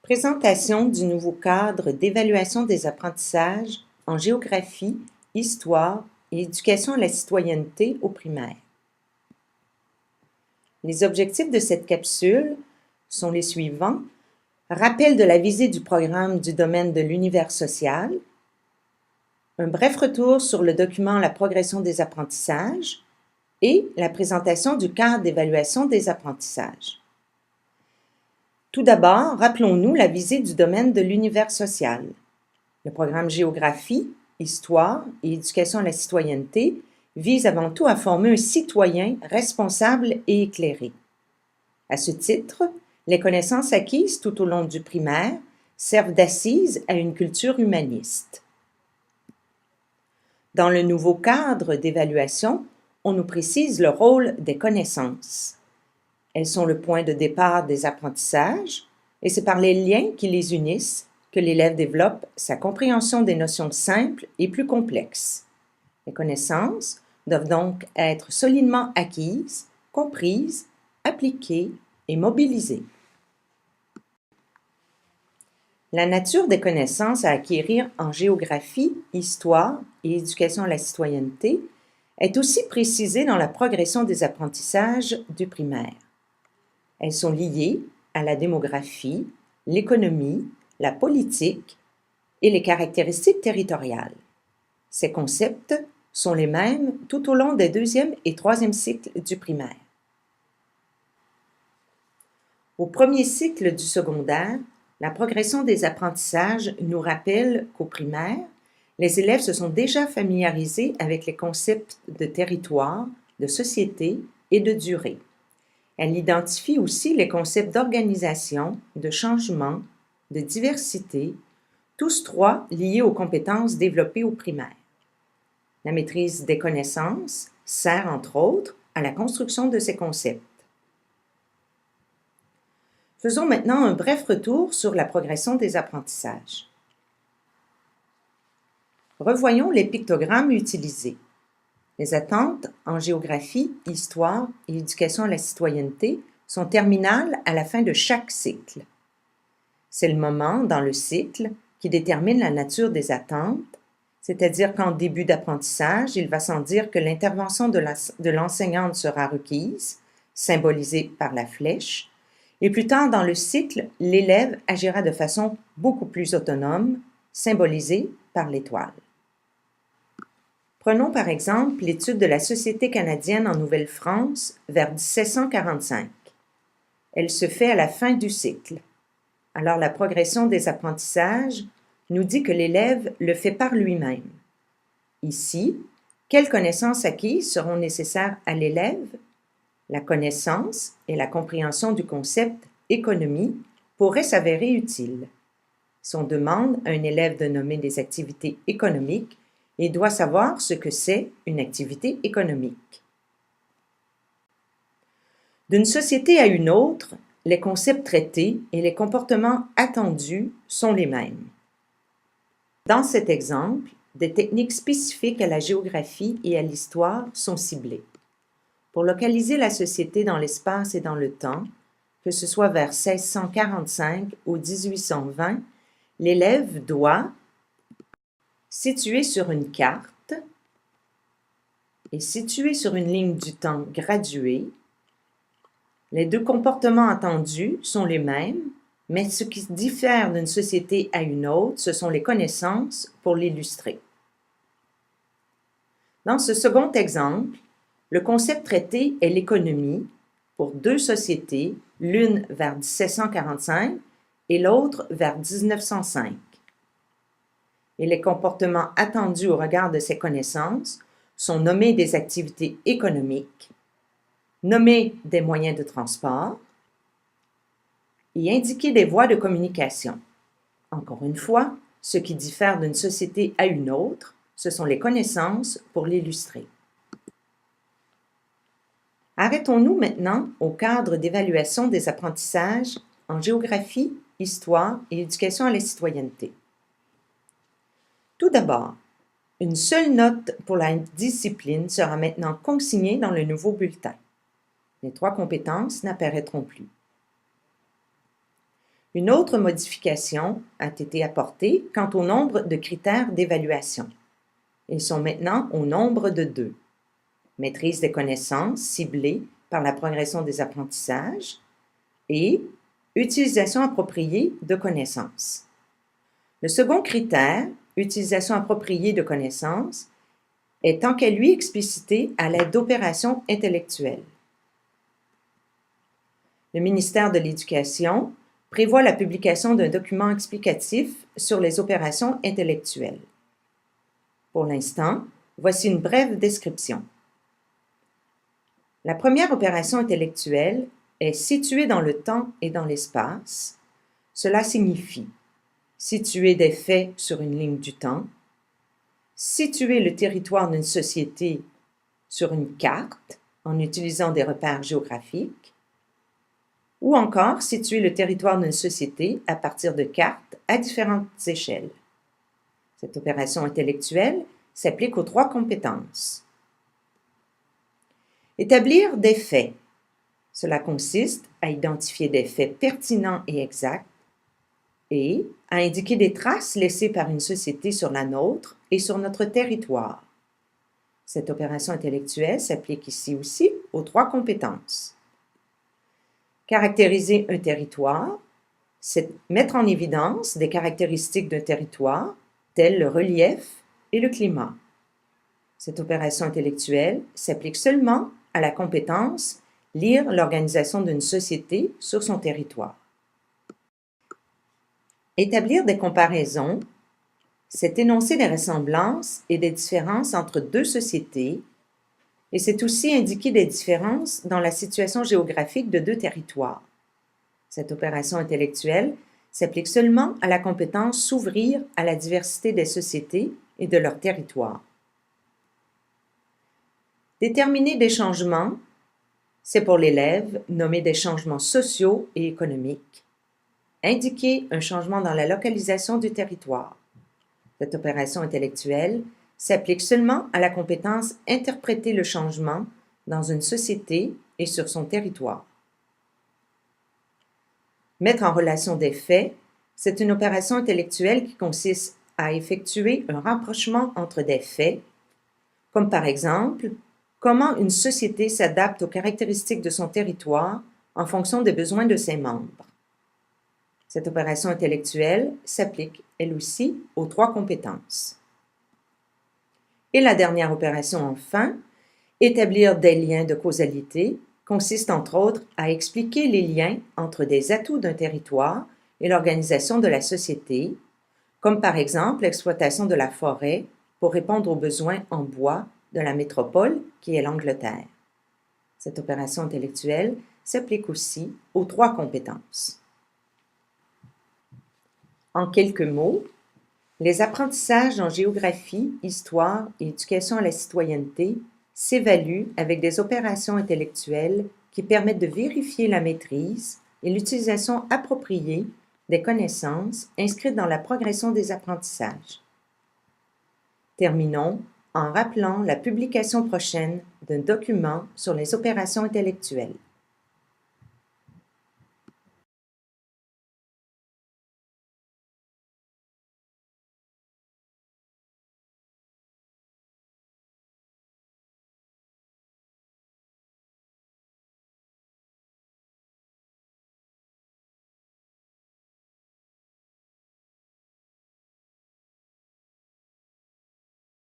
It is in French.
Présentation du nouveau cadre d'évaluation des apprentissages en géographie, histoire et éducation à la citoyenneté au primaire. Les objectifs de cette capsule sont les suivants. Rappel de la visée du programme du domaine de l'univers social, un bref retour sur le document La progression des apprentissages et la présentation du cadre d'évaluation des apprentissages. Tout d'abord, rappelons-nous la visée du domaine de l'univers social. Le programme Géographie, Histoire et Éducation à la citoyenneté vise avant tout à former un citoyen responsable et éclairé. À ce titre, les connaissances acquises tout au long du primaire servent d'assise à une culture humaniste. Dans le nouveau cadre d'évaluation, on nous précise le rôle des connaissances. Elles sont le point de départ des apprentissages et c'est par les liens qui les unissent que l'élève développe sa compréhension des notions simples et plus complexes. Les connaissances doivent donc être solidement acquises, comprises, appliquées et mobilisées. La nature des connaissances à acquérir en géographie, histoire et éducation à la citoyenneté est aussi précisée dans la progression des apprentissages du primaire. Elles sont liées à la démographie, l'économie, la politique et les caractéristiques territoriales. Ces concepts sont les mêmes tout au long des deuxième et troisième cycles du primaire. Au premier cycle du secondaire, la progression des apprentissages nous rappelle qu'au primaire, les élèves se sont déjà familiarisés avec les concepts de territoire, de société et de durée. Elle identifie aussi les concepts d'organisation, de changement, de diversité, tous trois liés aux compétences développées au primaire. La maîtrise des connaissances sert, entre autres, à la construction de ces concepts. Faisons maintenant un bref retour sur la progression des apprentissages. Revoyons les pictogrammes utilisés. Les attentes en géographie, histoire et éducation à la citoyenneté sont terminales à la fin de chaque cycle. C'est le moment dans le cycle qui détermine la nature des attentes, c'est-à-dire qu'en début d'apprentissage, il va sans dire que l'intervention de l'enseignante sera requise, symbolisée par la flèche, et plus tard dans le cycle, l'élève agira de façon beaucoup plus autonome, symbolisée par l'étoile. Prenons par exemple l'étude de la Société canadienne en Nouvelle-France vers 1745. Elle se fait à la fin du cycle. Alors la progression des apprentissages nous dit que l'élève le fait par lui-même. Ici, quelles connaissances acquises seront nécessaires à l'élève? La connaissance et la compréhension du concept économie pourraient s'avérer utiles. Si on demande à un élève de nommer des activités économiques, il doit savoir ce que c'est une activité économique. D'une société à une autre, les concepts traités et les comportements attendus sont les mêmes. Dans cet exemple, des techniques spécifiques à la géographie et à l'histoire sont ciblées. Pour localiser la société dans l'espace et dans le temps, que ce soit vers 1645 ou 1820, l'élève doit situé sur une carte et situé sur une ligne du temps graduée, les deux comportements attendus sont les mêmes, mais ce qui diffère d'une société à une autre, ce sont les connaissances pour l'illustrer. Dans ce second exemple, le concept traité est l'économie pour deux sociétés, l'une vers 1745 et l'autre vers 1905. Et les comportements attendus au regard de ces connaissances sont nommer des activités économiques, nommer des moyens de transport et indiquer des voies de communication. Encore une fois, ce qui diffère d'une société à une autre, ce sont les connaissances pour l'illustrer. Arrêtons-nous maintenant au cadre d'évaluation des apprentissages en géographie, histoire et éducation à la citoyenneté. Tout d'abord, une seule note pour la discipline sera maintenant consignée dans le nouveau bulletin. Les trois compétences n'apparaîtront plus. Une autre modification a été apportée quant au nombre de critères d'évaluation. Ils sont maintenant au nombre de 2. Maîtrise des connaissances ciblées par la progression des apprentissages et utilisation appropriée de connaissances. Le second critère, utilisation appropriée de connaissances, est tant qu'à lui explicité à l'aide d'opérations intellectuelles. Le ministère de l'Éducation prévoit la publication d'un document explicatif sur les opérations intellectuelles. Pour l'instant, voici une brève description. La première opération intellectuelle est située dans le temps et dans l'espace. Cela signifie situer des faits sur une ligne du temps, situer le territoire d'une société sur une carte en utilisant des repères géographiques, ou encore situer le territoire d'une société à partir de cartes à différentes échelles. Cette opération intellectuelle s'applique aux 3 compétences. Établir des faits. Cela consiste à identifier des faits pertinents et exacts et à indiquer des traces laissées par une société sur la nôtre et sur notre territoire. Cette opération intellectuelle s'applique ici aussi aux 3 compétences. Caractériser un territoire, c'est mettre en évidence des caractéristiques d'un territoire, telles le relief et le climat. Cette opération intellectuelle s'applique seulement à la compétence lire l'organisation d'une société sur son territoire. Établir des comparaisons, c'est énoncer des ressemblances et des différences entre 2 sociétés, et c'est aussi indiquer des différences dans la situation géographique de 2 territoires. Cette opération intellectuelle s'applique seulement à la compétence s'ouvrir à la diversité des sociétés et de leur territoire. Déterminer des changements, c'est pour l'élève nommer des changements sociaux et économiques. Indiquer un changement dans la localisation du territoire. Cette opération intellectuelle s'applique seulement à la compétence interpréter le changement dans une société et sur son territoire. Mettre en relation des faits, c'est une opération intellectuelle qui consiste à effectuer un rapprochement entre des faits, comme par exemple, comment une société s'adapte aux caractéristiques de son territoire en fonction des besoins de ses membres. Cette opération intellectuelle s'applique, elle aussi, aux 3 compétences. Et la dernière opération, enfin, établir des liens de causalité, consiste entre autres à expliquer les liens entre des atouts d'un territoire et l'organisation de la société, comme par exemple l'exploitation de la forêt pour répondre aux besoins en bois de la métropole qui est l'Angleterre. Cette opération intellectuelle s'applique aussi aux 3 compétences. En quelques mots, les apprentissages en géographie, histoire et éducation à la citoyenneté s'évaluent avec des opérations intellectuelles qui permettent de vérifier la maîtrise et l'utilisation appropriée des connaissances inscrites dans la progression des apprentissages. Terminons en rappelant la publication prochaine d'un document sur les opérations intellectuelles.